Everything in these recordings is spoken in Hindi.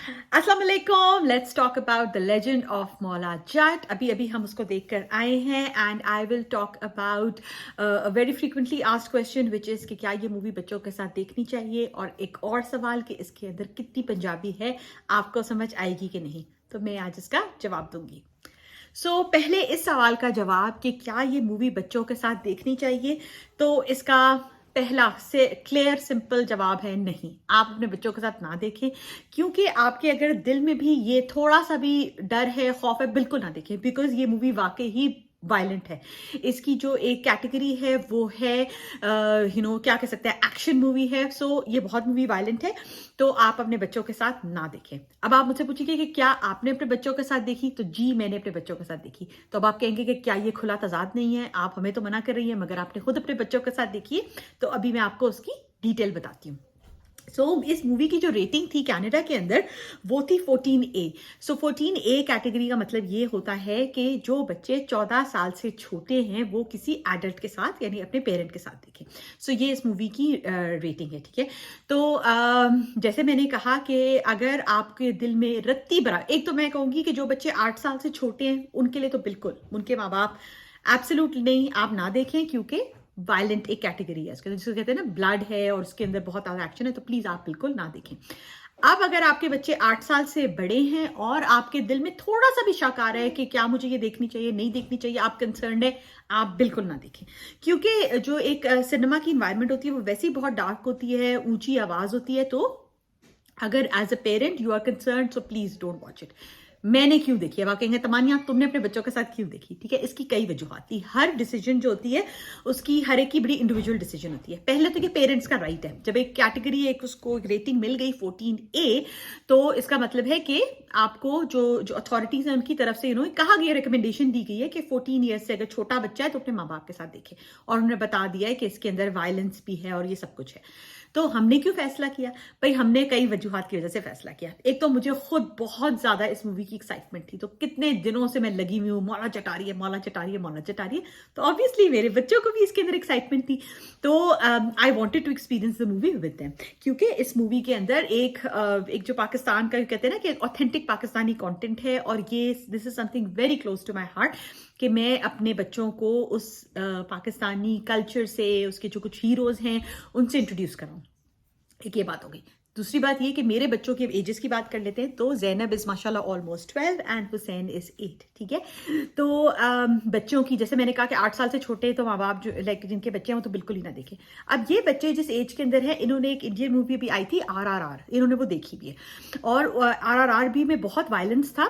अस्सलाम वालेकुम। Let's talk about the legend of Maula Jatt. अभी अभी हम उसको देख कर आए हैं and I will talk about a very frequently asked question which is कि क्या ये मूवी बच्चों के साथ देखनी चाहिए, और एक और सवाल कि इसके अंदर कितनी पंजाबी है, आपको समझ आएगी कि नहीं। तो मैं आज इसका जवाब दूंगी। पहले इस सवाल का जवाब कि क्या ये मूवी बच्चों के साथ देखनी चाहिए, तो इसका पहला से क्लियर सिंपल जवाब है नहीं। आप अपने बच्चों के साथ ना देखें, क्योंकि आपके अगर दिल में भी ये थोड़ा सा भी डर है, खौफ है, बिल्कुल ना देखें, बिकॉज ये मूवी वाकई ही वायलेंट है। इसकी जो एक कैटेगरी है वो है क्या कह सकते हैं, एक्शन मूवी है। ये बहुत मूवी वायलेंट है, तो आप अपने बच्चों के साथ ना देखें। अब आप मुझसे पूछिए कि क्या आपने अपने बच्चों के साथ देखी, तो जी मैंने अपने बच्चों के साथ देखी। तो अब आप कहेंगे कि क्या ये खुला तजाद नहीं है, आप हमें तो मना कर रही है, मगर आपने खुद अपने बच्चों के साथ देखी है। तो अभी मैं आपको उसकी डिटेल बताती हूँ। इस मूवी की जो रेटिंग थी कनाडा के अंदर, वो थी 14A। 14A कैटेगरी का मतलब ये होता है कि जो बच्चे 14 साल से छोटे हैं वो किसी एडल्ट के साथ यानी अपने पेरेंट के साथ देखें। ये इस मूवी की रेटिंग है, ठीक है। जैसे मैंने कहा कि अगर आपके दिल में रत्ती भरा, एक तो मैं कहूंगी कि जो बच्चे 8 साल से छोटे हैं उनके लिए तो बिल्कुल, उनके माँ बाप एब्सोल्युटली नहीं, आप ना देखें, क्योंकि वायलेंट एक कैटेगरी है उसके अंदर, जिसको कहते हैं ना ब्लड है और उसके अंदर बहुत ज्यादा एक्शन है, तो प्लीज आप बिल्कुल ना देखें। अब अगर आपके बच्चे 8 साल से बड़े हैं और आपके दिल में थोड़ा सा भी शक आ रहा है कि क्या मुझे ये देखनी चाहिए, नहीं देखनी चाहिए, आप कंसर्न है, आप बिल्कुल ना देखें। क्योंकि जो एक सिनेमा की इन्वायरमेंट होती है वो वैसे ही बहुत डार्क होती है, ऊंची आवाज होती है। तो अगर as a parent you are concern, so please don't watch it. मैंने क्यों देखी, अब आप कहेंगे तमानिया तुमने अपने बच्चों के साथ क्यों देखी, ठीक है। इसकी कई वजूहत थी। हर डिसीजन जो होती है उसकी हर एक की बड़ी इंडिविजुअल डिसीजन होती है। पहले तो ये पेरेंट्स का राइट है, जब एक कैटेगरी एक उसको एक रेटिंग मिल गई 14A, तो इसका मतलब है कि आपको जो जो अथॉरिटीज है उनकी तरफ से कहा गया, रिकमेंडेशन दी गई है कि 14 ईयर्स से अगर छोटा बच्चा है तो अपने माँ बाप के साथ देखे, और उन्होंने बता दिया है कि इसके अंदर वायलेंस भी है और ये सब कुछ है। तो हमने क्यों फैसला किया भाई, हमने कई वजूहत की वजह से फैसला किया। एक तो मुझे खुद बहुत ज्यादा इस मूवी की एक्साइटमेंट थी, तो कितने दिनों से मैं लगी हुई हूँ, मौला चटा रही है, मौला चटा रही है, मौला चटा रही है। तो ऑब्वियसली मेरे बच्चों को भी इसके अंदर एक्साइटमेंट थी, तो I wanted to experience the movie with them. क्योंकि इस मूवी के अंदर एक जो पाकिस्तान का कहते हैं ना कि ऑथेंटिक पाकिस्तानी कंटेंट है, और ये this is something very close to my heart कि मैं अपने बच्चों को उस पाकिस्तानी कल्चर से, उसके जो कुछ हीरोज हैं उनसे इंट्रोड्यूस कराऊं। एक ये बात हो गई। दूसरी बात ये कि मेरे बच्चों के एजेस की बात कर लेते हैं, तो जैनब इज माशाल्लाह ऑलमोस्ट 12 एंड हुसैन इज 8, ठीक है। तो बच्चों की, जैसे मैंने कहा कि 8 साल से छोटे हैं, तो माँ बाप जो लाइक जिनके बच्चे हैं वो तो बिल्कुल ही ना देखें। अब ये बच्चे जिस एज के अंदर है, इन्होंने एक इंडियन मूवी भी आई थी RRR, इन्होंने वो देखी भी है, और RRR भी में बहुत वायलेंस था,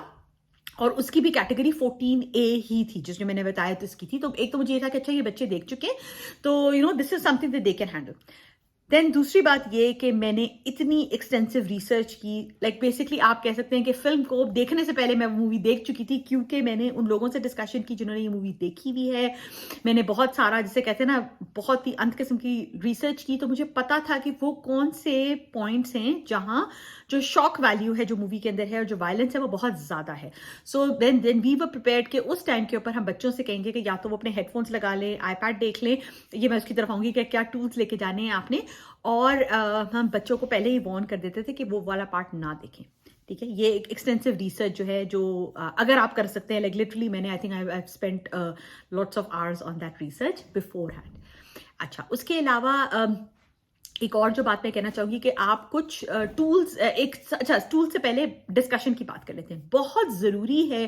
और उसकी भी कैटेगरी 14A ही थी, जिसमें मैंने बताया तो इसकी थी। तो एक तो मुझे ये था कि अच्छा ये बच्चे देख चुके हैं, तो this is something that they can handle. Then दूसरी बात ये कि मैंने इतनी एक्सटेंसिव रिसर्च की, लाइक बेसिकली आप कह सकते हैं कि फिल्म को देखने से पहले मैं मूवी देख चुकी थी, क्योंकि मैंने उन लोगों से डिस्कशन की जिन्होंने ये मूवी देखी हुई है। मैंने बहुत सारा, जिसे कहते हैं ना, बहुत ही अंत किस्म की रिसर्च की, तो मुझे पता था कि वो कौन से पॉइंट्स हैं जहां जो शॉक वैल्यू है जो मूवी के अंदर है, और जो वायलेंस है वो बहुत ज्यादा है। देन वी वर प्रिपेयर्ड कि उस टाइम के ऊपर हम बच्चों से कहेंगे कि या तो वो अपने हेडफोन्स लगा लें, आईपैड देख लें, ये मैं उसकी तरफ आऊंगी कि क्या टूल्स लेके जाने हैं आपने, और हम बच्चों को पहले ही वार्न कर देते थे कि वो वाला पार्ट ना देखें, ठीक है। ये एक एक्सटेंसिव रिसर्च जो है, जो अगर आप कर सकते हैं, लाइक लिटरली मैंने I think I spent lots of hours on that research before hand. अच्छा, उसके अलावा एक और जो बात मैं कहना चाहूंगी कि आप कुछ टूल्स, अच्छा टूल से पहले डिस्कशन की बात कर लेते हैं। बहुत जरूरी है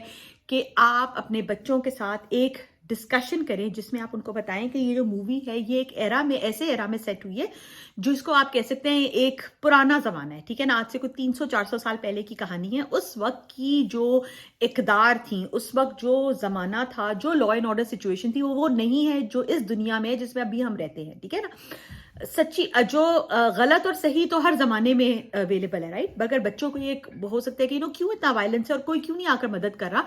कि आप अपने बच्चों के साथ एक डिस्कशन करें जिसमें आप उनको बताएं कि ये जो मूवी है ये एक एरा में, ऐसे एरा में सेट हुई है जिसको आप कह सकते हैं एक पुराना जमाना है, ठीक है ना। आज से कुछ 300-400 साल पहले की कहानी है। उस वक्त की जो इकदार थी, उस वक्त जो जमाना था, जो लॉ एंड ऑर्डर सिचुएशन थी, वो नहीं है जो इस दुनिया में जिसमें अभी हम रहते हैं, ठीक है ना। सच्ची जो गलत और सही तो हर जमाने में अवेलेबल है, राइट। मगर बच्चों को ये हो सकता है कि क्यों इतना वायलेंस है और कोई क्यों नहीं आकर मदद कर रहा।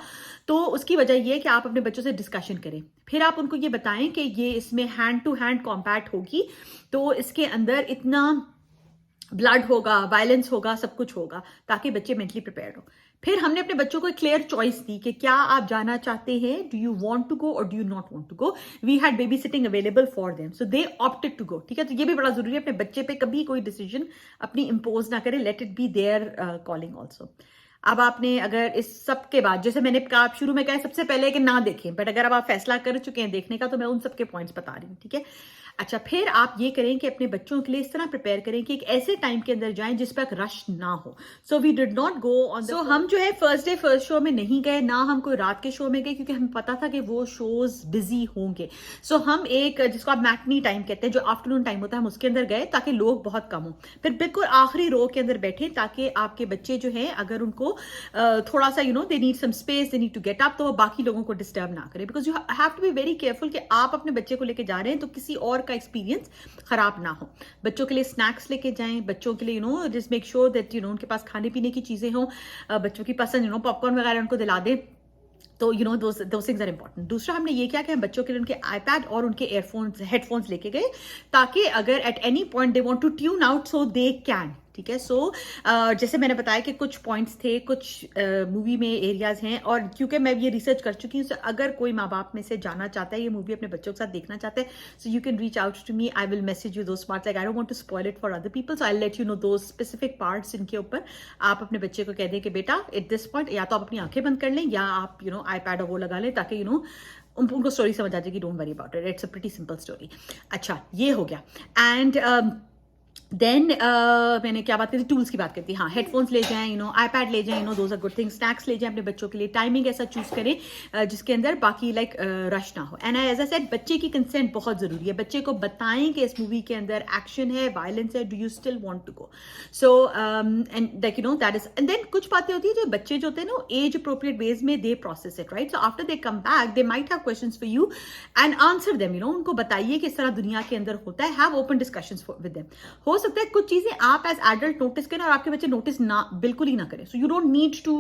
तो उसकी वजह ये है कि आप अपने बच्चों से डिस्कशन करें, फिर आप उनको ये बताएं कि ये इसमें हैंड टू हैंड कॉम्बैट होगी, तो इसके अंदर इतना ब्लड होगा, वायलेंस होगा, सब कुछ होगा, ताकि बच्चे मेंटली प्रिपेयर्ड हो। फिर हमने अपने बच्चों को एक क्लियर चॉइस दी कि क्या आप जाना चाहते हैं, do you want to go or do you not want to go. We had babysitting available for them, so they opted to go. ठीक है, तो ये भी बड़ा जरूरी है, अपने बच्चे पे कभी कोई डिसीजन अपनी इम्पोज ना करें, let it be their calling also. अब आपने अगर इस सब के बाद, जैसे मैंने कहा शुरू में कहा सबसे पहले कि ना देखें, बट अगर अब आप फैसला कर चुके हैं देखने का, तो मैं उन सबके पॉइंट्स बता रही हूँ। ठीक है, अच्छा, फिर आप ये करें कि अपने बच्चों के लिए इस तरह प्रिपेयर करें कि एक ऐसे टाइम के अंदर जाएं जिस पर रश ना हो। So we did not go on, so हम जो है फर्स्ट डे फर्स्ट शो में नहीं गए, ना हम कोई रात के शो में गए, क्योंकि हमें पता था कि वो शोज बिजी होंगे। सो हम एक, जिसको आप मैटनी टाइम कहते हैं, जो आफ्टरनून टाइम होता है, हम उसके अंदर गए ताकि लोग बहुत कम हो। फिर बिल्कुल आखिरी रो के अंदर बैठे, ताकि आपके बच्चे जो है, अगर उनको थोड़ा सा they need some space, they need to get up, तो वो बाकी लोगों को डिस्टर्ब ना करे। Because you have to be very careful कि आप अपने बच्चे को लेके जा रहे हैं तो किसी और का एक्सपीरियंस खराब ना हो। बच्चों के लिए स्नैक्स लेके जाएं, बच्चों के लिए जस्ट मेक श्योर दैट उनके पास खाने पीने की चीजें हों, बच्चों की पसंद पॉपकॉर्न वगैरह उनको दिला दें। तो दो थिंग्स आर इंपॉर्टेंट। दूसरा, हमने ये किया कि हम बच्चों के लिए उनके आईपैड और उनके एयरफोन्स, हेडफोन्स लेके गए, ताकि अगर at any point they want to tune out, so they can. ठीक है, सो जैसे मैंने बताया कि कुछ पॉइंट्स थे, कुछ मूवी में एरियाज हैं, और क्योंकि मैं ये रिसर्च कर चुकी हूँ, अगर कोई माँ बाप में से जाना चाहता है, ये मूवी अपने बच्चों के साथ देखना चाहते हैं, so you can reach out to me, I will message you those parts, like I don't want to spoil it for other people, so I let you know those specific parts जिनके ऊपर आप अपने बच्चे को कह दें कि बेटा एट दिस पॉइंट या तो आप अपनी आंखें बंद कर लें, या आप आईपैड और वो लगा लें, ताकि उनको स्टोरी समझ आ जाएगी। Don't worry about it, it's a pretty simple story. अच्छा, ये हो गया। एंड देन मैंने क्या बात करी, टूल्स की बात करती है। हाँ, हेडफोन्स ले जाएं, आईपैड ले जाएं, those are good things. Snacks ले जाएं अपने बच्चों के लिए, टाइमिंग ऐसा चूज करें जिसके अंदर बाकी लाइक रश ना हो। एंड एज आई सेड, बच्चे की कंसेंट बहुत जरूरी है। बच्चे को बताएं कि इस मूवी के अंदर एक्शन है, वायलेंस है, do you still want to go. So and like that is, and then कुछ बातें होती है जो बच्चे जो होते हैं एज अप्रोप्रिएट वेज में they process it, right. So after they come back, they might have questions for you and answer them. उनको बताइए कि इस तरह दुनिया के अंदर होता है, have open discussions with them. हो सकता है कुछ चीजें आप एज एडल्ट नोटिस करें और आपके बच्चे नोटिस ना, बिल्कुल ही ना करें। So you don't need to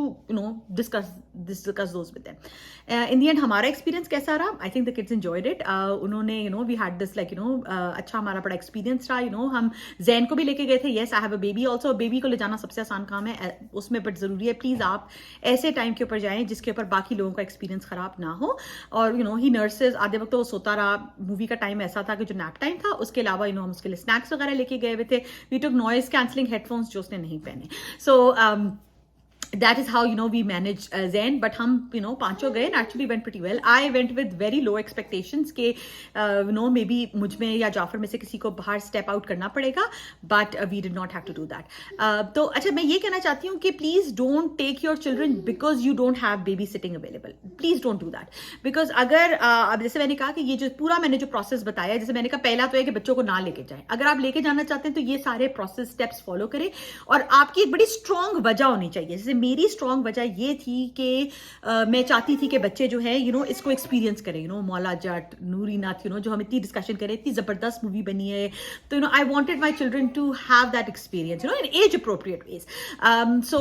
discuss those with them. In the end हमारा एक्सपीरियंस कैसा रहा, I think the kids enjoyed it. उन्होंने वी हैड दिस लाइक अच्छा हमारा बड़ा एक्सपीरियंस रहा। हम जैन को भी लेके गए थे। Yes, I have a baby also. Baby को ले जाना सबसे आसान काम है उसमें, बट जरूरी है प्लीज आप ऐसे टाइम के ऊपर जाएं जिसके ऊपर बाकी लोगों का एक्सपीरियंस खराब ना हो। और ही नर्सेज आधे वक्त तो वो सोता रहा। मूवी का टाइम ऐसा था कि जो नैप टाइम था, उसके अलावा हम उसके लिए स्नैक्स वगैरह लेके गए हुए थे। We took noise cancelling headphones जो उसने नहीं पहने। सो that is how we managed Zen, but हम पांचों गए and actually went pretty well. I went with very low expectations के maybe मुझ में या जाफर में से किसी को बाहर step out करना पड़ेगा, but we did not have to do that. तो अच्छा, मैं ये कहना चाहती हूँ कि please don't take your children because you don't have babysitting available. Please don't do that, because अगर अब जैसे मैंने कहा कि ये जो पूरा मैंने जो प्रोसेस बताया, जैसे मैंने कहा पहला तो है कि बच्चों को ना लेके जाए। अगर आप लेके जाना चाहते हैं तो ये सारे प्रोसेस स्टेप्स फॉलो करें, और आपकी एक बड़ी स्ट्रॉन्ग वजह होनी चाहिए। जैसे मेरी स्ट्रॉन्ग वजह ये थी कि मैं चाहती थी कि बच्चे जो है इसको एक्सपीरियंस करें। मौला जट, नूरी नाथ, जो हम इतनी डिस्कशन करें, इतनी जबरदस्त मूवी बनी है, तो I wanted my children to have that experience in age appropriate ways. So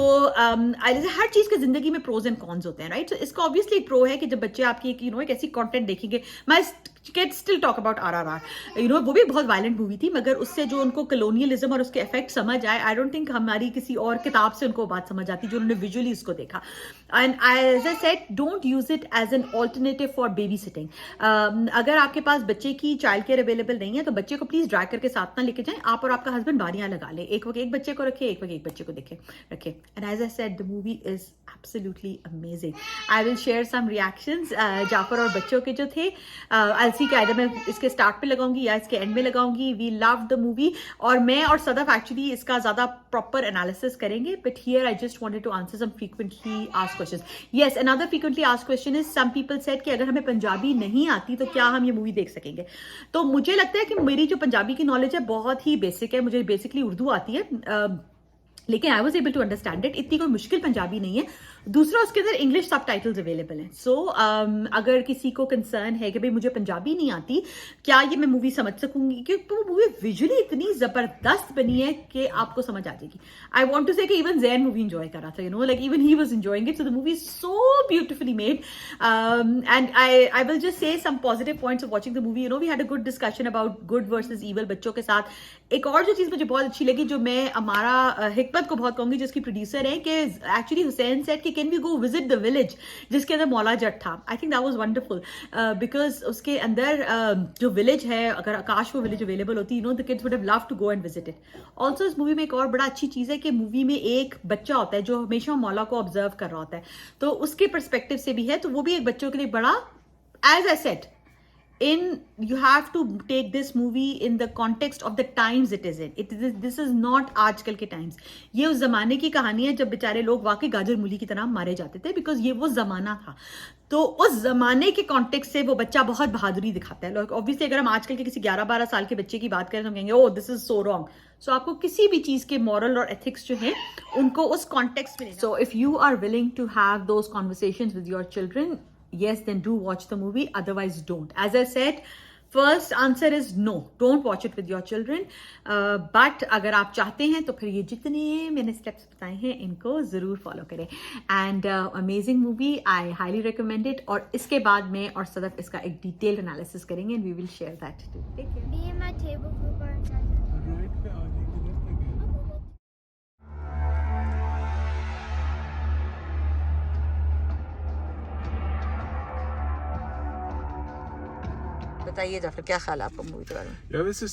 हर चीज के जिंदगी में प्रोज एंड कॉन्स होते हैं, राइट। सो इसका ऑब्वियसली एक प्रो है कि जब बच्चे आपकी एक ऐसी कंटेंट देखेंगे, मैं kids still talk about RRR, वो भी बहुत वायलेंट मूवी थी, मगर उससे जो उनको कलोनियलिज्म और उसके इफेक्ट समझ आए, आई डोंट थिंक हमारी किसी और किताब से उनको बात समझ आती जो उन्होंने विजुअली उसको देखा। And as I said, don't use it as an alternative for baby sitting. अगर आपके पास बच्चे की चाइल्ड केयर अवेलेबल नहीं है तो बच्चे को प्लीज ड्रैग करके साथ ना लेके जाएं। आप और आपका हस्बैंड बारियां लगा ले, एक वक्त एक बच्चे को रखे, एक वक्त एक बच्चे को रखे। And as I said, the movie is absolutely amazing. I will share some reactions Jafar और बच्चों के जो थे। आई सी कि मैं इसके स्टार्ट पे लगाऊंगी या इसके एंड में लगाऊंगी। वी लव द मूवी, और मैं और सदफ एक्चुअली इसका ज्यादा प्रॉपर एनालिसिस करेंगे, but here I just wanted to answer some frequently asked questions. Yes, another frequently asked question is, some people said कि अगर हमें पंजाबी नहीं आती तो क्या हम ये मूवी देख सकेंगे। तो मुझे लगता है कि मेरी जो पंजाबी की नॉलेज है बहुत ही बेसिक है। मुझे बेसिकली उर्दू आती है, लेकिन I was able to understand it. इतनी कोई मुश्किल पंजाबी नहीं है। दूसरा, उसके अंदर इंग्लिश सबटाइटल्स अवेलेबल हैं। सो अगर किसी को कंसर्न है कि भाई मुझे पंजाबी नहीं आती, क्या ये मैं मूवी समझ सकूंगी, क्योंकि वो मूवी विजुअली इतनी जबरदस्त बनी है कि आपको समझ आ जाएगी। आई वॉन्ट टू से कि इवन जैन मूवी एंजॉय कर रहा था, like even he was enjoying it. So the movie is so beautifully made, and I will just say some positive points of watching the movie. We had a good discussion about good versus evil बच्चों के साथ, एक और जो चीज मुझे बहुत अच्छी लगी, जो मैं हमारा हिकमत को बहुत कहूंगी, जिसकी प्रोड्यूसर है, कि एक्चुअली हुसैन सेड कि can we go visit the village जिसके अंदर मौला जट था. I think that was wonderful because उसके अंदर जो विलेज है, अगर आकाश वो विलेज अवेलेबल होती, the kids would have loved to go and visit it. Also इस मूवी में एक और बड़ा अच्छी चीज है कि मूवी में एक बच्चा होता है जो हमेशा मौला को ऑब्जर्व कर रहा होता है, तो उसके परस्पेक्टिव से भी है, तो वो भी एक बच्चों के लिए बड़ा, as I said, you have to take this movie in the context of the times it is in. This is not आजकल के times. ये उस जमाने की कहानी है जब बेचारे लोग वाकई गाजर मूली की तरह मारे जाते थे, बिकॉज ये वो जमाना था. तो उस जमाने के कॉन्टेक्स्ट से वो बच्चा बहुत बहादुरी दिखाता है. ऑब्वियसली अगर हम आजकल के किसी 11-12 साल के बच्चे की बात करें तो हम कहेंगे ओ दिस इज सो रॉन्ग. सो आपको किसी भी चीज के मॉरल और एथिक्स जो है उनको उस कॉन्टेक्स्ट में. So if you are willing to have those conversations with your children, yes, then do watch the movie, otherwise don't. As I said, first answer is no, don't watch it with your children, but अगर आप चाहते हैं तो फिर ये जितने मैंने steps बताए हैं इनको ज़रूर फॉलो करें. And amazing movie, I highly recommend it. और इसके बाद में और सदफ इसका एक डिटेल्ड एनालिसिस करेंगे and we will share that too. Take care. Me and my table group are in charge. Right पे आगे किधर तक है? बताइए जाफर, क्या ख्याल है आपका मूवी के बारे में? यार वैसे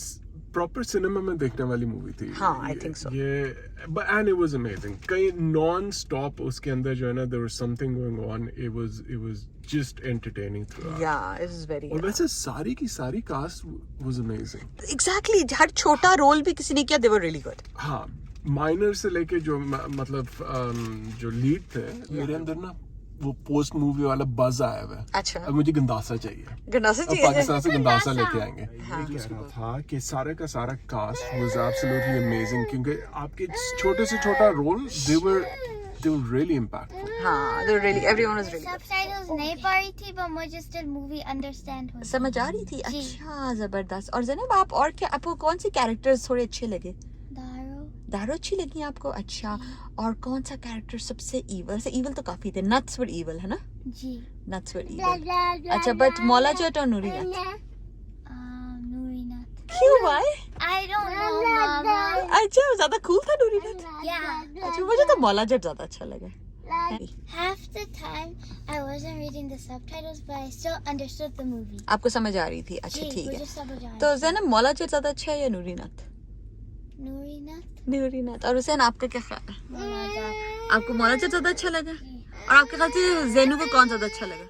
प्रॉपर सिनेमा में देखने वाली मूवी थी. हाँ, I think so. ये एंड इट वाज अमेजिंग. कहीं नॉन स्टॉप उसके अंदर जो है ना, there was something going on. It was just entertaining through. या इट इज वेरी. और वैसे सारी की सारी कास्ट वाज अमेजिंग. एग्जैक्टली, हर छोटा रोल भी किसी ने किया, दे वर रियली गुड. हाँ, माइनर से लेके जो मतलब जो लीड थे, मेरे अंदर ना वो पोस्ट मूवी वाला बज आया हुआ है. अच्छा. अब मुझे गंदासा चाहिए. गंडासा अब चाहिए. पाकिस्तान से गंदासा लेके आएंगे. हाँ. ये कह रहा था कि सारे का सारा कास्ट वाज एब्सोल्युटली अमेजिंग, क्योंकि आपके छोटे से छोटा role they were really impactful. हाँ, they were really, everyone was really good. Subtitles नहीं पढ़ रही थी, but मुझे still movie understand हुई. समझ आ रही थी. जी. अच्छा, जबरदस्त. और ज़ैनब, आप और क्या, आपको कौन सी कैरेक्टर्स थोड़े अच्छे लगे? दारो अच्छी लगी आपको? अच्छा. और कौन सा कैरेक्टर सबसे ईवल? से ईवल तो काफी थे. नट्स वर ईवल, है ना? जी. नट्स वर ईवल. अच्छा, बट मौला जट और नूरी नट? नूरी नट. क्यों? Why? I don't know, Mama. अच्छा, ज्यादा कूल था नूरी नट. Yeah. अच्छा, मुझे तो मौला जट ज्यादा अच्छा लगा. Half the time I wasn't reading the subtitles, but I still understood the movie. आपको समझ आ रही थी? अच्छा, जी, ठीक मुझे है. समझ आ रही तो थी. ज़ैनब, मौला जट ज्यादा अच्छा है या नूरी नट? नूरी नट. नूरी नट. और हुसैन, आपका क्या ख्याल है? मौला जट. आपको मौला जट ज्यादा अच्छा लगा? और आपके ख्याल से ज़ैनू को कौन ज्यादा अच्छा लगा?